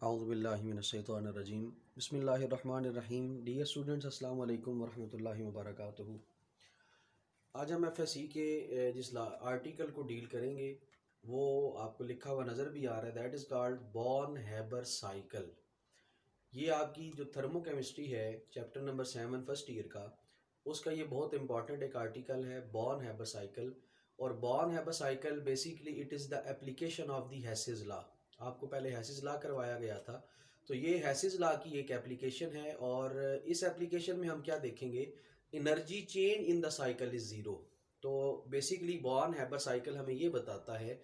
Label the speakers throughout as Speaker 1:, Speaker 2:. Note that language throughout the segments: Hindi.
Speaker 1: औज़ुबिल्लाहिमिनश्शैतानिर्रजीम बिस्मिल्लाहिर्रहमानिर्रहीम। डियर स्टूडेंट्स, अस्सलाम वालेकुम वरहमतुल्लाहि वबरकातुहू। आज हम एफएससी के जिस आर्टिकल को डील करेंगे वो आपको लिखा हुआ नज़र भी आ रहा है, that is called Born Haber cycle. ये आपकी जो थर्मोकेमिस्ट्री है चैप्टर नंबर 7 फर्स्ट ईयर का, उसका ये बहुत इंपॉर्टेंट एक आर्टिकल है, बॉर्न हैबर साइकिल। और Born Haber cycle basically it is the application of the Hess's law. आपको पहले हेसिस लॉ करवाया गया था, तो ये हेसिस लॉ की एक एप्लीकेशन है। और इस एप्लीकेशन में हम क्या देखेंगे, energy change in the cycle is zero. तो बेसिकली बॉर्न हैबर साइकिल हमें ये बताता है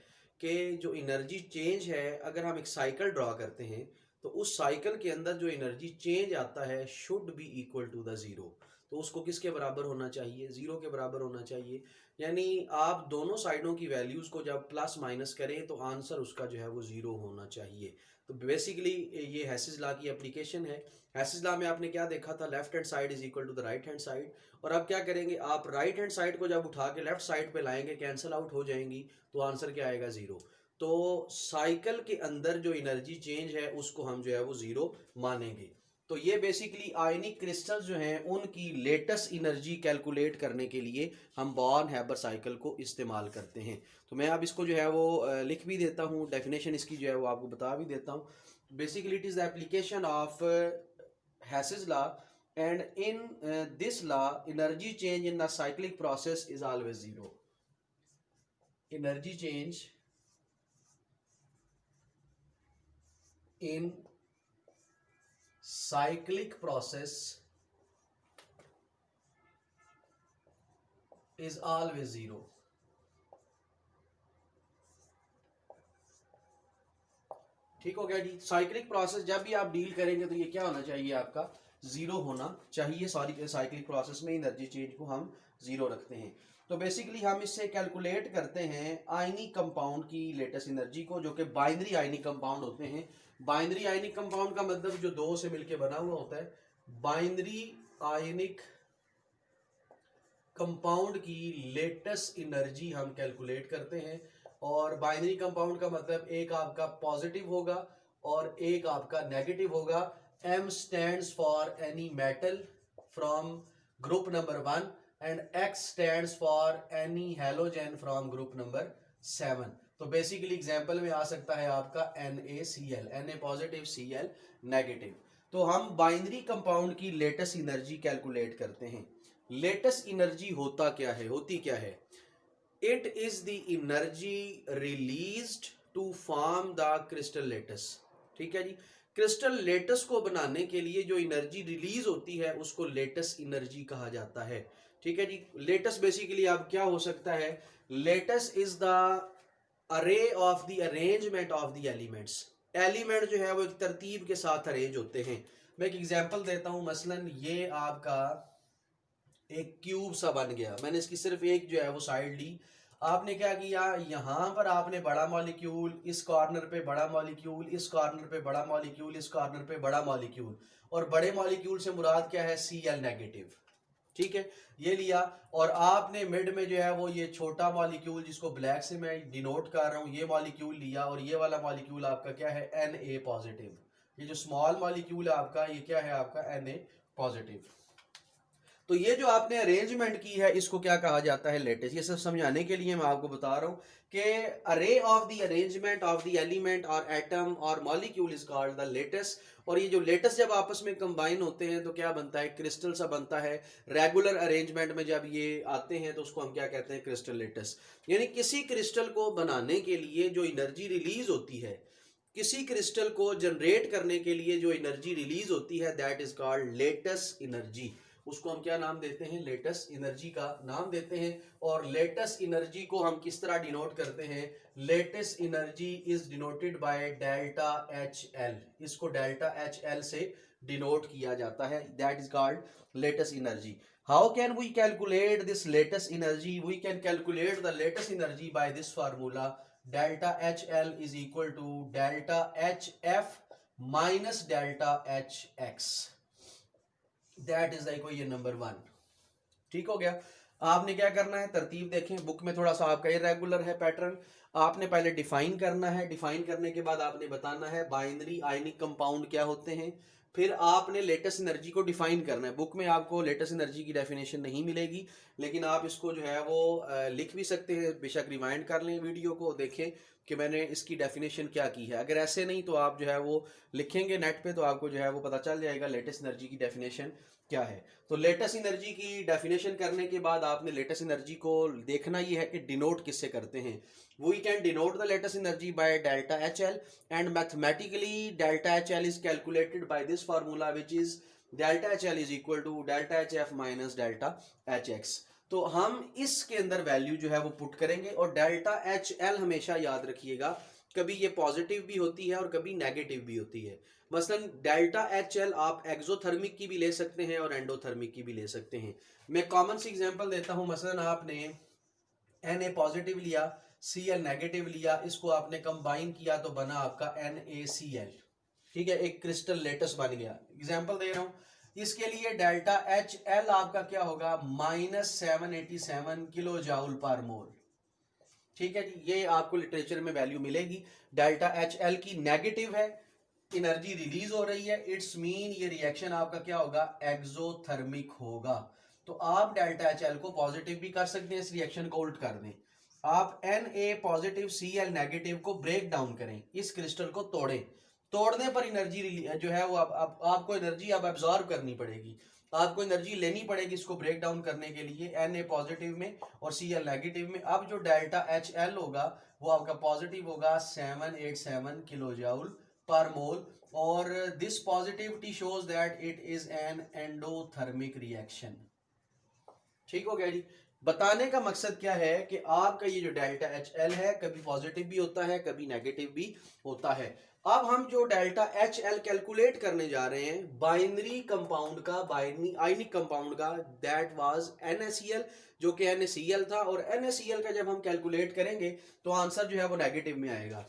Speaker 1: कि जो एनर्जी चेंज है, अगर हम एक साइकिल ड्रा करते हैं तो उस साइकिल के अंदर जो एनर्जी चेंज आता है should be equal to the zero. तो उसको किसके बराबर होना चाहिए, ज़ीरो के बराबर होना चाहिए। यानी आप दोनों साइडों की वैल्यूज़ को जब प्लस माइनस करें तो आंसर उसका जो है वो ज़ीरो होना चाहिए। तो बेसिकली ये हेसिस लॉ की एप्लीकेशन है। हेसिस लॉ में आपने क्या देखा था, left hand side is equal to the right hand side. और अब क्या करेंगे, आप राइट हैंड साइड को जब उठा के लेफ्ट साइड पे लाएंगे, कैंसिल आउट हो जाएंगी, तो आंसर क्या आएगा, ज़ीरो। तो साइकिल के अंदर जो एनर्जी चेंज है उसको हम जो है वो ज़ीरो मानेंगे। तो ये बेसिकली आयनिक क्रिस्टल्स जो हैं उनकी लेटेस्ट एनर्जी कैलकुलेट करने के लिए हम बॉर्न हैबर साइकिल को इस्तेमाल करते हैं। तो मैं अब इसको जो है वो लिख भी देता हूँ, डेफिनेशन इसकी जो है वो आपको बता भी देता हूँ। Basically it is the application of Hess's law, and in this law energy change in the cyclic process is always zero. Energy change in cyclic process is always zero। ठीक हो गया जी। साइक्लिक प्रोसेस जब भी आप डील करेंगे तो ये क्या होना चाहिए, आपका जीरो होना चाहिए। सॉरी, साइक्लिक प्रोसेस में एनर्जी चेंज को हम जीरो रखते हैं। तो बेसिकली हम इससे कैलकुलेट करते हैं आयनिक कंपाउंड की लेटेस्ट एनर्जी को, जो कि बाइनरी आयनिक कंपाउंड होते हैं। बाइनरी आयनिक कंपाउंड का मतलब जो दो से मिलकर बना हुआ होता है। बाइनरी आयनिक कंपाउंड की लेटेस्ट एनर्जी हम कैलकुलेट करते हैं। और बाइनरी कंपाउंड का मतलब एक आपका पॉजिटिव होगा और एक आपका नेगेटिव होगा। M stands for any metal from group number 1 and X stands for any halogen from group number 7। तो बेसिकली एग्जांपल में आ सकता है आपका NaCl, Na positive, Cl negative. तो हम बाइनरी कंपाउंड की लेटेस्ट एनर्जी कैलकुलेट करते हैं। लेटेस्ट एनर्जी होता क्या है, होती क्या है, it is the energy released to form the crystal lattice. ठीक है जी। क्रिस्टल लेटस को बनाने के लिए जो एनर्जी रिलीज होती है उसको लेटेस्ट एनर्जी कहा जाता है। ठीक है जी। लेटस बेसिकली अब क्या हो सकता है, लेटस इज द अरे of the arrangement of the elements. Element जो है वो एक तरतीब के साथ अरेंज होते हैं। मैं एक एग्जांपल देता हूं, मसलन ये आपका एक क्यूब सा बन गया, मैंने इसकी सिर्फ एक जो है वो साइड ली। आपने क्या किया, यहां पर आपने बड़ा मॉलिक्यूल, इस कॉर्नर पे बड़ा मॉलिक्यूल, इस कॉर्नर पे बड़ा मॉलिक्यूल, इस कॉर्नर पे बड़ा मॉलिक्यूल। और बड़े मॉलिक्यूल से मुराद क्या है, Cl नेगेटिव। ठीक है, ये लिया। और आपने मिड में जो है वो ये छोटा मॉलिक्यूल, जिसको ब्लैक से मैं डिनोट कर रहा हूं, ये मॉलिक्यूल लिया। और ये वाला मॉलिक्यूल आपका क्या है, Na पॉजिटिव। ये जो स्मॉल मॉलिक्यूल है आपका, ये क्या है आपका, Na पॉजिटिव। तो ये जो आपने अरेंजमेंट की है इसको क्या कहा जाता है, लेटेस्ट। ये सब समझाने के लिए मैं आपको बता रहा हूं कि अरे of the arrangement of the element और एटम और molecule is called the latest. और ये जो लेटेस्ट जब आपस में कंबाइन होते हैं तो क्या बनता है, क्रिस्टल सा बनता है। रेगुलर अरेंजमेंट में जब ये आते हैं तो उसको हम क्या कहते हैं, क्रिस्टल लेटेस्ट। यानी किसी क्रिस्टल को बनाने के लिए जो एनर्जी रिलीज होती है, किसी क्रिस्टल को जनरेट करने के लिए जो एनर्जी रिलीज होती है, that is called lattice energy. उसको हम क्या नाम देते हैं, लेटेस्ट एनर्जी का नाम देते हैं। और लेटेस्ट एनर्जी को हम किस तरह डिनोट करते हैं, lattice energy is denoted by delta HL। इसको डेल्टा HL से डिनोट किया जाता है, that is called lattice energy. How can we calculate this lattice energy, we can calculate the lattice energy by this formula, delta HL is equal to delta HF minus delta HX। That is the equation number 1। ठीक हो गया। आपने क्या करना है, तरतीब देखें, बुक में थोड़ा सा आपका इरेगुलर है पैटर्न। आपने पहले डिफाइन करना है, डिफाइन करने के बाद आपने बताना है बाइनरी आयनिक कंपाउंड क्या होते हैं। फिर आपने लेटेस्ट एनर्जी को डिफाइन करना है। बुक में आपको लेटेस्ट एनर्जी की डेफिनेशन नहीं मिलेगी, लेकिन आप इसको जो है वो लिख भी सकते हैं। बेशक रिवाइंड कर लें वीडियो को, देखें कि मैंने इसकी डेफिनेशन क्या की है। अगर ऐसे नहीं तो आप जो है वो लिखेंगे नेट पे, तो आपको जो है वो पता चल जाएगा लेटेस्ट एनर्जी की डेफिनेशन क्या है। तो लेटेस्ट एनर्जी की डेफिनेशन करने के बाद आपने लेटेस्ट एनर्जी को देखना ये है कि डिनोट किससे करते हैं। We can denote the lattice energy by delta H L, and mathematically delta H L is calculated by this formula which is delta H L is equal to delta H F minus delta H X. तो हम इसके अंदर वैल्यू जो है वो पुट करेंगे, और डेल्टा एच एल हमेशा याद रखिएगा, कभी ये पॉजिटिव भी होती है और कभी नेगेटिव भी होती है। मसलन डेल्टा एच एल आप एक्सोथर्मिक की भी ले सकते हैं और एंडोथर्मिक की भी ले सकते हैं। मैं कॉमन सी एग्जांपल देता हूं। मसलन आपने Na पॉजिटिव लिया, Cl नेगेटिव लिया, इसको आपने कंबाइन किया तो बना आपका NaCl, ठीक है, एक क्रिस्टल लेटस बन गया। एग्जांपल दे रहा हूं, इसके लिए डेल्टा एच एल आपका क्या होगा, -787 किलो जाउल पर मोल। ठीक है जी, ये आपको लिटरेचर में वैल्यू मिलेगी। डेल्टा एच एल की नेगेटिव है, एनर्जी रिलीज हो रही है, इट्स मीन ये रिएक्शन आपका क्या होगा, एक्सोथर्मिक होगा। तो आप डेल्टा एच एल को पॉजिटिव भी कर सकते हैं, इस रिएक्शन को उल्ट कर दें। आप Na पॉजिटिव Cl नेगेटिव को ब्रेक डाउन करें, इस क्रिस्टल को तोड़ें। तोड़ने पर एनर्जी जो है वो आपको एनर्जी अब एब्जॉर्ब करनी पड़ेगी, आपको एनर्जी लेनी पड़ेगी इसको ब्रेक डाउन करने के लिए, Na पॉजिटिव में और Cl नेगेटिव में। अब जो डेल्टा एच एल होगा वो आपका पॉजिटिव होगा 787 किलो जाउल पर मोल, और this positivity shows that it is an endothermic reaction. ठीक हो गया जी। बताने का मकसद क्या है कि आपका ये जो डेल्टा एच एल है कभी पॉजिटिव भी होता है, कभी नेगेटिव भी होता है। अब हम जो डेल्टा एच एल कैलकुलेट करने जा रहे हैं बाइनरी कंपाउंड का, बाइनरी आयनिक कंपाउंड का, दैट वाज NaCl, जो कि NaCl था। और NaCl का जब हम कैलकुलेट करेंगे तो आंसर जो है वो नेगेटिव में आएगा।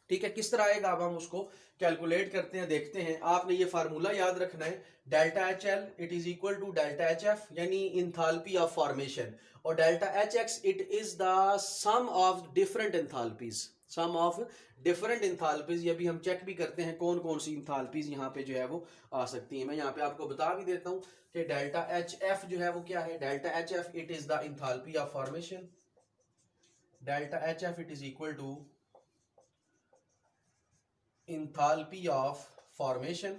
Speaker 1: ठीक है, किस तरह आएगा अब हम उसको कैलकुलेट करते हैं, देखते हैं। आपने ये फार्मूला याद रखना है, delta H L it is equal to delta H F, यानी इंथाल्पी ऑफ फॉर्मेशन, और delta H X it is the sum of different enthalpies, sum of different enthalpies. ये भी हम चेक भी करते हैं कौन कौन सी इंथाल्पीज यहाँ पे जो है वो आ सकती है। मैं यहाँ पे आपको बता भी देता हूँ कि डेल्टा एच एफ जो है वो क्या है। Delta H F it is the enthalpy of formation, delta H F it is equal to enthalpy of formation.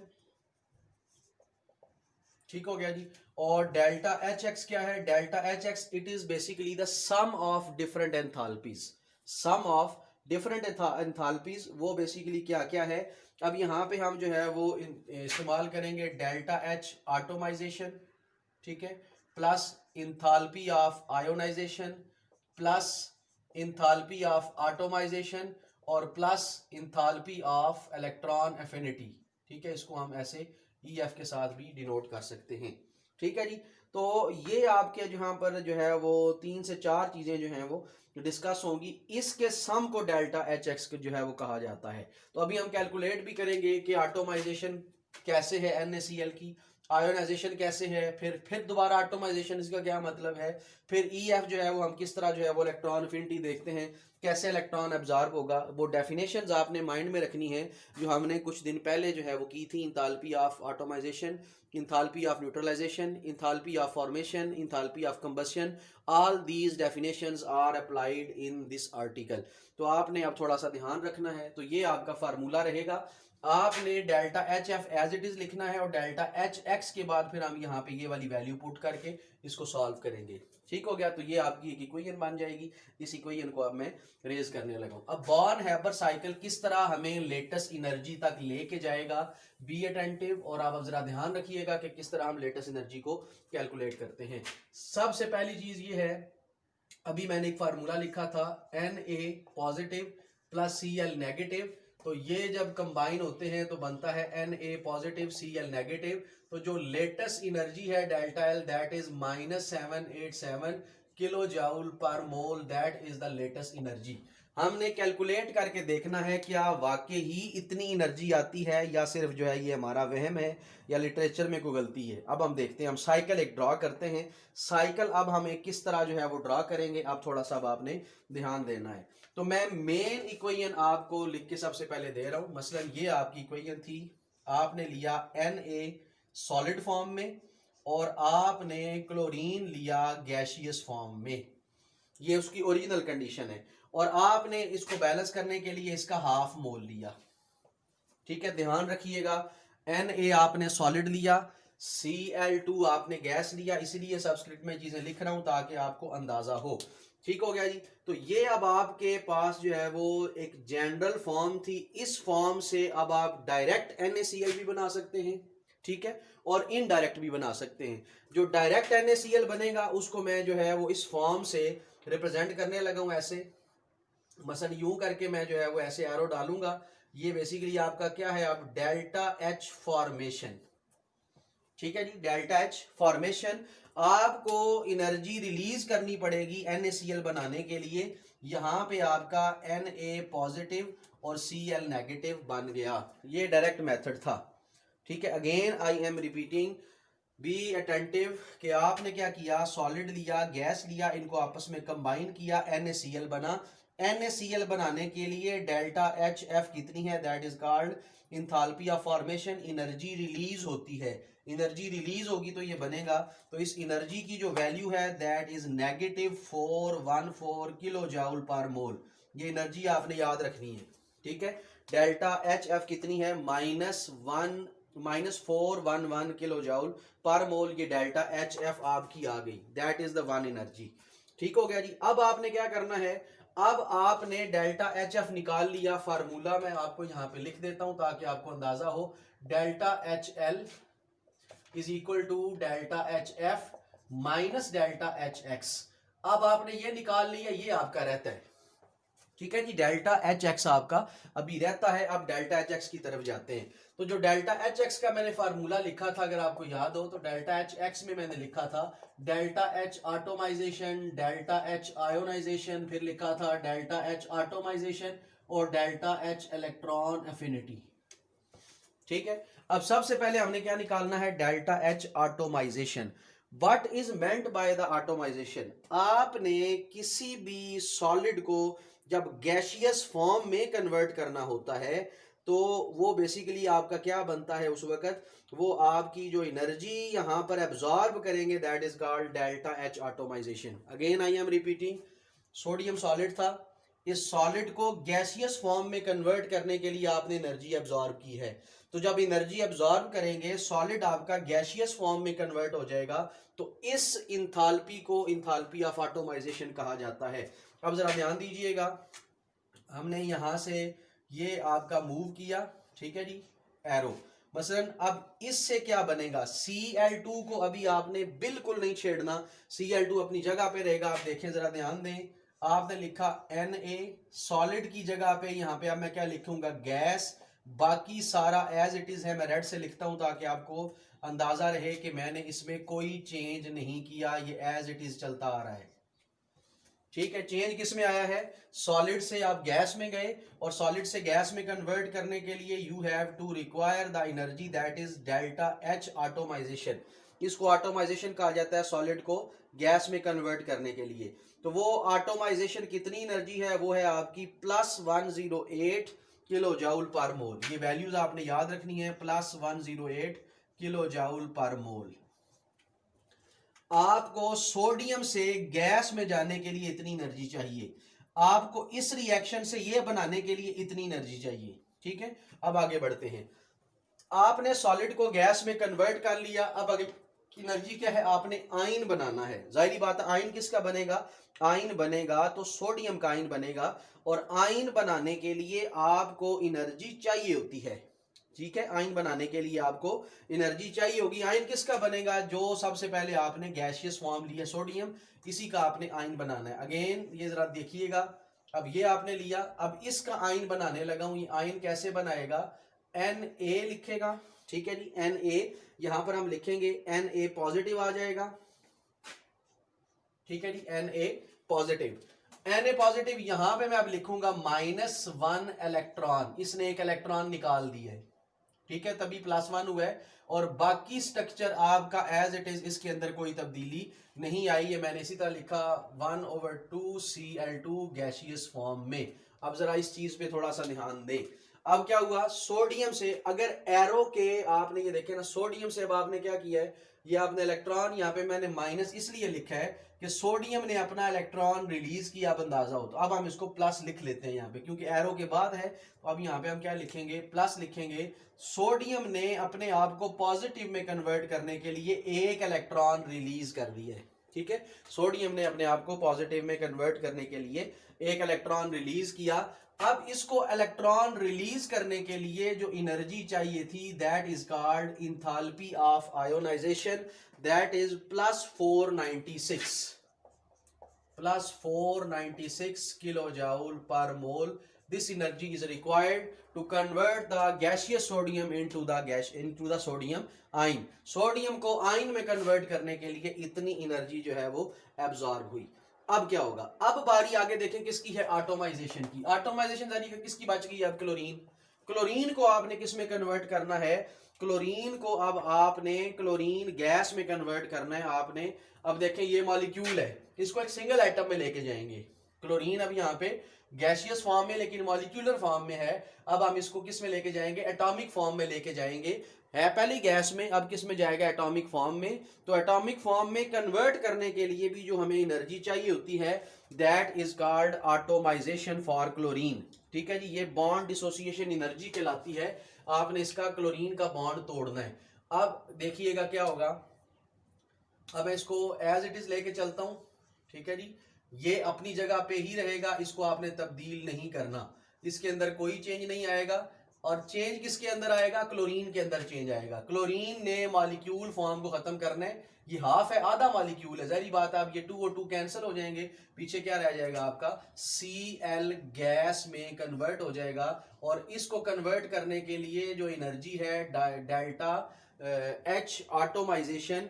Speaker 1: ठीक हो गया जी। और डेल्टा एच एक्स क्या है, delta H X it is basically the sum of different enthalpies, sum of different enthalpies. वो बेसिकली क्या क्या है, अब यहाँ पे हम जो है वो इस्तेमाल करेंगे डेल्टा एच आटोमाइजेशन, ठीक है, plus enthalpy of ionisation, plus enthalpy of atomisation, और plus enthalpy of electron affinity. ठीक है, इसको हम ऐसे EF के साथ भी डिनोट कर सकते हैं। ठीक है जी। तो ये आपके जहाँ पर जो है वो 3 से 4 चीजें जो हैं वो डिस्कस होंगी। इसके सम को डेल्टा एच एक्स जो है वो कहा जाता है। तो अभी हम कैलकुलेट भी करेंगे कि आटोमाइजेशन कैसे है NaCl की, आयोनाइजेशन कैसे है, फिर दोबारा आटोमाइजेशन, इसका क्या मतलब है, फिर EF जो है वो हम किस तरह जो है वो इलेक्ट्रॉन एफिनिटी देखते हैं, कैसे इलेक्ट्रॉन एब्जॉर्ब होगा। वो डेफिनेशंस आपने माइंड में रखनी है जो हमने कुछ दिन पहले जो है वो की थी, enthalpy of atomization, enthalpy of neutralization, enthalpy of formation, enthalpy of combustion. All these definitions are applied in this article. तो आपने अब थोड़ा सा ध्यान रखना है। तो ये आपका फार्मूला रहेगा, आपने delta H F as it is लिखना है, और डेल्टा एच एक्स के बाद फिर हम यहाँ पे ये वाली वैल्यू पुट करके इसको सॉल्व करेंगे। ठीक हो गया। तो ये आपकी एक इक्वेशन बन जाएगी। इस इक्वेशन को अब मैं रेज करने लगा हूं। अब बॉर्न हैबर साइकिल किस तरह हमें लेटेस्ट एनर्जी तक लेके जाएगा, बी अटेंटिव, और आप अब जरा ध्यान रखिएगा कि किस तरह हम लेटेस्ट एनर्जी को कैलकुलेट करते हैं। सबसे पहली चीज ये है, अभी मैंने एक फार्मूला लिखा था Na positive plus Cl negative. तो ये जब कंबाइन होते हैं तो बनता है Na पॉजिटिव Cl नेगेटिव। तो जो लेटेस्ट एनर्जी है delta L that is -787 kilo joule पर मोल, that is the lattice energy. हमने कैलकुलेट करके देखना है क्या वाकई ही इतनी एनर्जी आती है या सिर्फ जो है ये हमारा वहम है या लिटरेचर में कोई गलती है। अब हम देखते हैं, हम साइकिल एक ड्रा करते हैं। साइकिल अब हम एक किस तरह जो है वो ड्रा करेंगे, अब थोड़ा सा अब आपने ध्यान देना है। तो मैं मेन इक्वेशन आपको लिख के सबसे पहले दे रहा हूं। मसलन ये आपकी इक्वेशन थी, आपने लिया Na सॉलिड फॉर्म में और आपने क्लोरीन लिया गैसियस फॉर्म में, ये उसकी ओरिजिनल कंडीशन है। और आपने इसको बैलेंस करने के लिए इसका हाफ मोल लिया। ठीक है, ध्यान रखिएगा, Na आपने सॉलिड लिया, Cl2 आपने गैस लिया, इसीलिए सबस्क्रिप्ट में चीजें लिख रहा हूं ताकि आपको अंदाजा हो। ठीक हो गया जी। तो ये अब आपके पास जो है वो एक जनरल फॉर्म थी, इस फॉर्म से अब आप डायरेक्ट NaCl भी बना सकते हैं, ठीक है, और इनडायरेक्ट भी बना सकते हैं। जो डायरेक्ट NaCl बनेगा उसको मैं जो है वो इस फॉर्म से रिप्रेजेंट करने लगा हूं ऐसे, मसलन यूं करके मैं जो है वो ऐसे एरो डालूंगा। ये बेसिकली आपका क्या है, अब डेल्टा एच फॉर्मेशन। ठीक है जी, डेल्टा एच फॉर्मेशन। आपको एनर्जी रिलीज करनी पड़ेगी NaCl बनाने के लिए। यहां पे आपका Na पॉजिटिव और Cl नेगेटिव बन गया। ये डायरेक्ट मेथड था। ठीक है, again I am repeating, be attentive कि आपने क्या किया, सॉलिड लिया, गैस लिया, इनको आपस में कंबाइन किया, NaCl बना। NaCl बनाने के लिए डेल्टा HF कितनी है, that is called enthalpy of formation. Energy release होती है, एनर्जी रिलीज होगी तो ये बनेगा। तो इस एनर्जी की जो वैल्यू है दैट इज -414 किलो जाउल पर मोल। ये एनर्जी आपने याद रखनी है। ठीक है, डेल्टा HF कितनी है, -411 किलो जाउल पर मोल। ये डेल्टा HF आपकी आ गई, that is the one energy. ठीक हो गया जी। अब आपने क्या करना है, अब आपने डेल्टा HF निकाल लिया। फार्मूला मैं आपको यहां पे लिख देता हूं ताकि आपको अंदाजा हो। Delta HL is equal to delta HF minus delta HX। अब आपने ये निकाल लिया, ये आपका रहता है। ठीक है जी, डेल्टा HX आपका अभी रहता है। अब डेल्टा HX की तरफ जाते हैं। तो जो डेल्टा HX का मैंने फार्मूला लिखा था, अगर आपको याद हो, तो डेल्टा HX में मैंने लिखा था delta H atomisation, delta H ionisation, फिर लिखा था डेल्टा H आटोमाइजेशन और डेल्टा H इलेक्ट्रॉन एफिनिटी। ठीक है, अब सबसे पहले हमने क्या निकालना है, delta H atomisation. What is meant by the atomisation, आपने किसी भी सॉलिड को जब गैसियस फॉर्म में कन्वर्ट करना होता है तो वो बेसिकली आपका क्या बनता है उस वक्त, वो आपकी जो एनर्जी यहां पर एब्जॉर्ब करेंगे that is called delta H atomisation. Again I am repeating, sodium solid था, इस सॉलिड को गैसियस फॉर्म में कन्वर्ट करने के लिए आपने एनर्जी एब्जॉर्ब की है। तो जब एनर्जी एब्जॉर्ब करेंगे, सॉलिड आपका गैसियस फॉर्म में कन्वर्ट हो जाएगा। तो इस इंथाल्पी को इंथाल्पी ऑफ आटोमाइजेशन कहा जाता है। अब जरा ध्यान दीजिएगा, हमने यहां से ये आपका मूव किया, ठीक है जी, एरो। मसलन अब इससे क्या बनेगा, Cl2 को अभी आपने बिल्कुल नहीं छेड़ना, Cl2 अपनी जगह पे रहेगा। आप देखें, जरा ध्यान दें, आपने लिखा Na सॉलिड की जगह पे, यहां पे अब मैं क्या लिखूंगा, गैस। बाकी सारा एज इट इज है, मैं रेड से लिखता हूं ताकि आपको अंदाजा रहे कि मैंने इसमें कोई चेंज नहीं किया, ये एज इट इज चलता आ रहा है। ठीक है, चेंज किस में आया है, सॉलिड से आप गैस में गए और सॉलिड से गैस में कन्वर्ट करने के लिए you have to require the energy that is delta H atomization. इसको आटोमाइजेशन कहा जाता है सॉलिड को गैस में कन्वर्ट करने के लिए। तो वो आटोमाइजेशन कितनी एनर्जी है, वो है आपकी +108 किलो जाउल पर मोल। ये वैल्यूज आपने याद रखनी है, +108 किलो जाउल पर मोल। आपको सोडियम से गैस में जाने के लिए इतनी एनर्जी चाहिए, आपको इस रिएक्शन से ये बनाने के लिए इतनी एनर्जी चाहिए। ठीक है, अब आगे बढ़ते हैं। आपने सॉलिड को गैस में कन्वर्ट कर लिया, अब आगे एनर्जी क्या है, आपने आयन बनाना है। जाहिर बात है, आयन किसका बनेगा, आयन बनेगा तो सोडियम का आयन बनेगा। और आयन बनाने के लिए आपको एनर्जी चाहिए होती है। ठीक है, आयन बनाने के लिए आपको एनर्जी चाहिए होगी। आयन किसका बनेगा, जो सबसे पहले आपने गैसियस फॉर्म लिया सोडियम, इसी का आपने आयन बनाना है। अगेन ये जरा देखिएगा, अब ये आपने लिया, अब इसका आयन बनाने लगा हूं। ये आयन कैसे बनाएगा, Na लिखेगा। ठीक है जी, Na यहां पर हम लिखेंगे, Na पॉजिटिव आ जाएगा। ठीक है जी, Na पॉजिटिव। Na पॉजिटिव, यहां पे मैं अब लिखूंगा -1 इलेक्ट्रॉन, इसने एक इलेक्ट्रॉन निकाल दिया है, ठीक है, तभी +1 हुआ है। और बाकी स्ट्रक्चर आपका एज इट इज, इसके अंदर कोई तब्दीली नहीं आई है। मैंने इसी तरह लिखा 1/2 Cl2 गैसियस फॉर्म में। अब जरा इस चीज पे थोड़ा सा ध्यान दें। अब क्या हुआ, सोडियम से अगर एरो के आपने ये देखे ना, सोडियम से अब आपने क्या किया है, ये आपने इलेक्ट्रॉन, यहाँ पे मैंने माइनस इसलिए लिखा है कि सोडियम ने अपना इलेक्ट्रॉन रिलीज किया, अब अंदाजा हो। तो अब हम इसको प्लस लिख लेते हैं यहाँ पे, क्योंकि एरो के बाद है। तो अब यहाँ पे हम क्या लिखेंगे, प्लस लिखेंगे। सोडियम ने अपने आप को पॉजिटिव में कन्वर्ट करने के लिए एक इलेक्ट्रॉन रिलीज कर दिया है, ठीक है। सोडियम ने अपने आप को पॉजिटिव में कन्वर्ट करने के लिए एक इलेक्ट्रॉन रिलीज किया। अब इसको इलेक्ट्रॉन रिलीज करने के लिए जो एनर्जी चाहिए थी, that is called enthalpy of ionization, that is +496 kilojoule per mole. This energy is required to convert the gaseous sodium into the sodium ion. Sodium को आयन में कन्वर्ट करने के लिए इतनी एनर्जी जो है वो एब्जॉर्ब हुई। अब क्या होगा, अब बारी आगे देखें किसकी है, एटॉमाइजेशन की। एटॉमाइजेशन यानी कि किसकी बच गई, अब क्लोरीन। क्लोरीन को आपने किस में कन्वर्ट करना है, क्लोरीन को अब आपने क्लोरीन गैस में कन्वर्ट करना है आपने। अब देखें ये मॉलिक्यूल है, इसको एक सिंगल एटम में लेके जाएंगे। क्लोरीन अब यहाँ पे गैसियस फॉर्म में लेकिन मॉलिक्यूलर फॉर्म में है। अब हम इसको किस में लेके जाएंगे, एटॉमिक फॉर्म में लेके जाएंगे। है पहले गैस में, अब किस में जाएगा, एटॉमिक फॉर्म में। तो एटॉमिक फॉर्म में कन्वर्ट करने के लिए भी जो हमें एनर्जी चाहिए होती है, that is called atomisation for chlorine, ठीक है जी। ये बॉन्ड डिसोसिएशन एनर्जी कहलाती है। आपने इसका क्लोरीन का बॉन्ड तोड़ना है। अब देखिएगा क्या होगा, अब मैं इसको एज इट इज लेके चलता हूं, ठीक है जी। ये अपनी जगह पे ही रहेगा, इसको आपने तब्दील नहीं करना, इसके अंदर कोई चेंज नहीं आएगा। और चेंज किसके अंदर आएगा, क्लोरीन के अंदर चेंज आएगा। क्लोरीन ने मॉलिक्यूल फॉर्म को खत्म करना है। ये हाफ है, आधा मॉलिक्यूल है, जाहिर बात है। अब ये 2 और 2 कैंसिल हो जाएंगे, पीछे क्या रह जाएगा आपका, Cl गैस में कन्वर्ट हो जाएगा। और इसको कन्वर्ट करने के लिए जो एनर्जी है, delta H atomisation,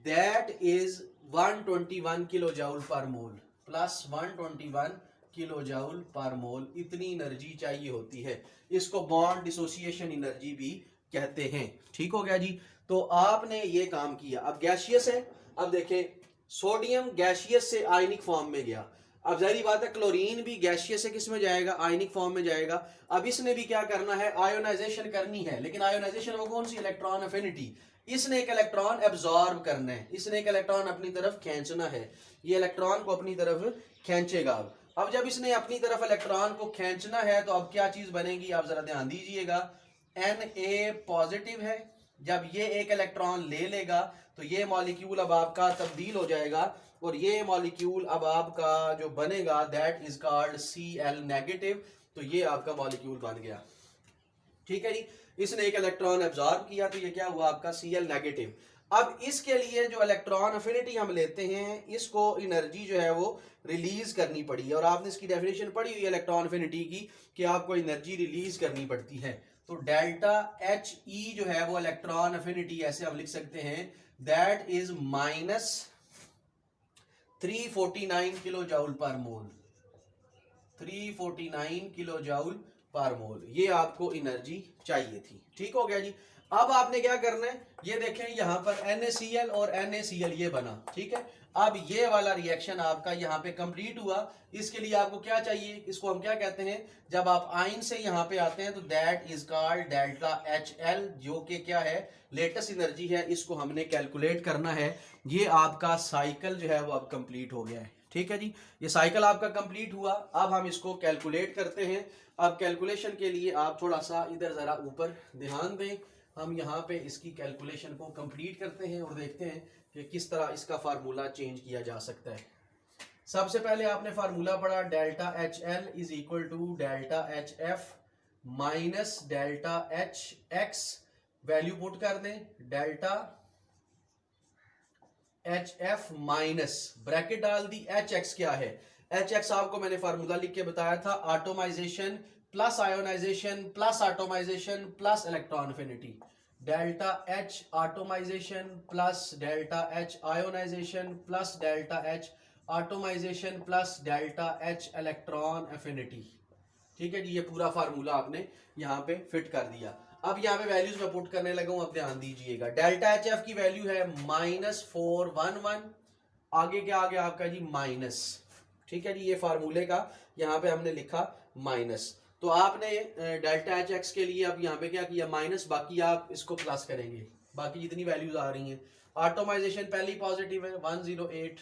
Speaker 1: that is 121 kilojoule per mole, +121 kilojoule per मोल। इतनी एनर्जी चाहिए होती है, इसको बॉन्ड डिसोसिएशन एनर्जी भी कहते हैं, ठीक हो गया जी। तो आपने ये काम किया। अब गैसियस है, अब देखें सोडियम गैसियस से आयनिक फॉर्म में गया। अब जाहिर बात है क्लोरीन भी गैसियस से किस में जाएगा, आयनिक फॉर्म में जाएगा। अब इसने भी क्या करना है, आयोनाइजेशन करनी है। लेकिन आयोनाइजेशन वो कौन सी, इलेक्ट्रॉन एफिनिटी। इसने एक इलेक्ट्रॉन एब्जॉर्ब करना है, इसने एक इलेक्ट्रॉन अपनी तरफ खींचना है। ये इलेक्ट्रॉन को अपनी तरफ खींचेगा। अब जब इसने अपनी तरफ इलेक्ट्रॉन को खींचना है तो अब क्या चीज बनेगी, आप जरा ध्यान दीजिएगा। Na पॉजिटिव है, जब ये एक इलेक्ट्रॉन ले लेगा तो ये मॉलिक्यूल अब आपका तब्दील हो जाएगा। और ये मॉलिक्यूल अब आपका जो बनेगा, that is called Cl negative. तो ये आपका मॉलिक्यूल बन गया, ठीक है जी। इसने एक इलेक्ट्रॉन एब्जॉर्ब किया, तो ये क्या हुआ आपका, Cl नेगेटिव। अब इसके लिए जो इलेक्ट्रॉन एफिनिटी हम लेते हैं, इसको एनर्जी जो है वो रिलीज करनी पड़ी है। और आपने इसकी डेफिनेशन पढ़ी हुई है इलेक्ट्रॉन एफिनिटी की, कि आपको एनर्जी रिलीज करनी पड़ती है। तो डेल्टा He जो है वो इलेक्ट्रॉन एफिनिटी, ऐसे हम लिख सकते हैं, that is -349 kilojoule per mole, 349 kilojoule per मोल। ये आपको एनर्जी चाहिए थी, ठीक हो गया जी। अब आपने क्या करना है, ये देखें यहां पर NaCl और NaCl ये बना, ठीक है। अब ये वाला रिएक्शन आपका यहाँ पे कंप्लीट हुआ। इसके लिए आपको क्या चाहिए, इसको हम क्या कहते हैं, जब आप आयन से यहाँ पे आते हैं तो that is called delta HL, जो कि क्या है, लेटेस्ट एनर्जी है। इसको हमने कैलकुलेट करना है। ये आपका साइकिल जो है वो अब कंप्लीट हो गया है, ठीक है जी। ये साइकिल आपका कंप्लीट हुआ। अब हम इसको कैलकुलेट करते हैं। अब कैलकुलेशन के लिए आप थोड़ा सा इधर जरा ऊपर ध्यान दें। हम यहाँ पे इसकी कैलकुलेशन को कंप्लीट करते हैं और देखते हैं कि किस तरह इसका फार्मूला चेंज किया जा सकता है। सबसे पहले आपने फार्मूला पढ़ा, delta HL is equal to delta HF minus delta HX। Value put कर दें, डेल्टा HF माइनस ब्रैकेट डाल दी, HX क्या है, HX आपको मैंने फार्मूला लिख के बताया था, atomisation plus ionisation plus atomisation plus electron affinity. Delta H atomisation plus delta H ionisation plus delta H atomisation plus delta H electron affinity. ठीक है जी, ये पूरा फार्मूला आपने यहाँ पे फिट कर दिया। अब यहाँ पे वैल्यूज मैं पुट करने लगा हूँ, अब ध्यान दीजिएगा। डेल्टा एच एफ की वैल्यू है -411, आगे क्या आ गया आपका जी माइनस। ठीक है जी, ये फार्मूले का यहाँ पे हमने लिखा माइनस। तो आपने डेल्टा एच एक्स के लिए अब यहाँ पे क्या किया माइनस, बाकी आप इसको प्लस करेंगे, बाकी जितनी वैल्यूज आ रही हैं। ऑटोमाइजेशन पहली पॉजिटिव है 108,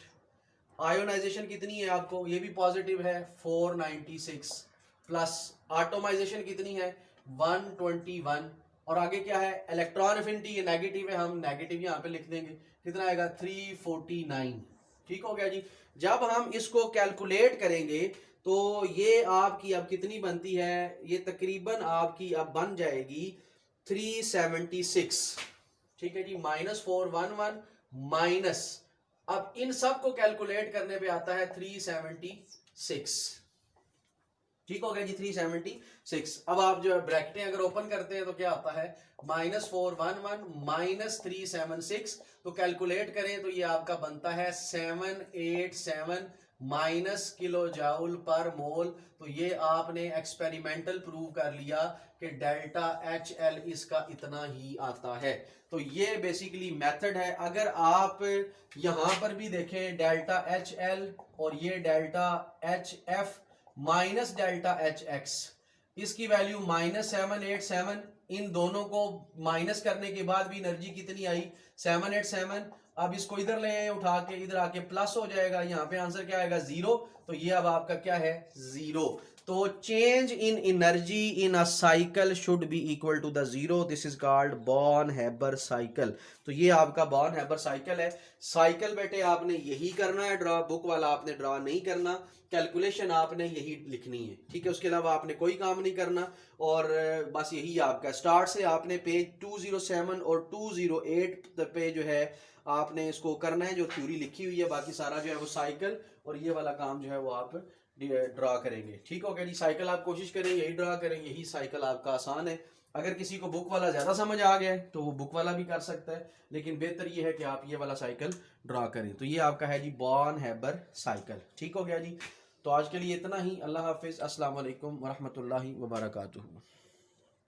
Speaker 1: आयोनाइजेशन कितनी है आपको, ये भी पॉजिटिव है 496, प्लस ऑटोमाइजेशन कितनी है 121, और आगे क्या है इलेक्ट्रॉन एफिनिटी, ये नेगेटिव है, हम नेगेटिव यहाँ पे लिख देंगे, कितना आएगा 349। ठीक हो गया जी। जब हम इसको कैलकुलेट करेंगे तो ये आपकी अब कितनी बनती है, ये तकरीबन आपकी अब बन जाएगी 376। ठीक है जी, -411 माइनस, अब इन सब को कैलकुलेट करने पे आता है 376। ठीक हो गया जी 376। अब आप जो है ब्रैकेटें अगर ओपन करते हैं तो क्या आता है -411 -376, तो कैलकुलेट करें तो ये आपका बनता है 787 माइनस किलो जाउल पर मोल। तो ये आपने एक्सपेरिमेंटल प्रूव कर लिया कि डेल्टा एच एल इसका इतना ही आता है। तो ये बेसिकली मेथड है। अगर आप यहां पर भी देखें डेल्टा एच एल और ये delta H F minus delta H x, इसकी वैल्यू -787, इन दोनों को माइनस करने के बाद भी एनर्जी कितनी आई 787। अब इसको इधर ले आए उठा के, इधर आके प्लस हो जाएगा, यहाँ पे आंसर क्या आएगा 0। तो ये अब आपका क्या है 0। तो change in energy in a cycle should be equal to the 0, this is called Born Haber cycle. तो ये आपका बॉर्न हैबर साइकिल है। साइकिल बेटे आपने यही करना है ड्रॉ, बुक वाला आपने ड्रॉ नहीं करना, कैलकुलेशन आपने यही लिखनी है। ठीक है, उसके अलावा आपने कोई काम नहीं करना। और बस यही आपका स्टार्ट से आपने पेज 207 और 208 पे जो है आपने इसको करना है, जो थ्योरी लिखी हुई है। बाकी सारा जो है वो साइकिल और ये वाला काम जो है वो आप ड्रा करेंगे। ठीक हो गया जी, साइकिल आप कोशिश करें यही ड्रा करें, यही साइकिल आपका आसान है। अगर किसी को बुक वाला ज़्यादा समझ आ गया है तो वो बुक वाला भी कर सकता है, लेकिन बेहतर ये है कि आप ये वाला साइकिल ड्रा करें। तो ये आपका है जी बॉर्न हैबर साइकिल। ठीक हो गया जी। तो आज के लिए इतना ही। अल्लाह हाफिज़, अस्सलाम वालेकुम वरहमतुल्लाहि वबरकातुहू।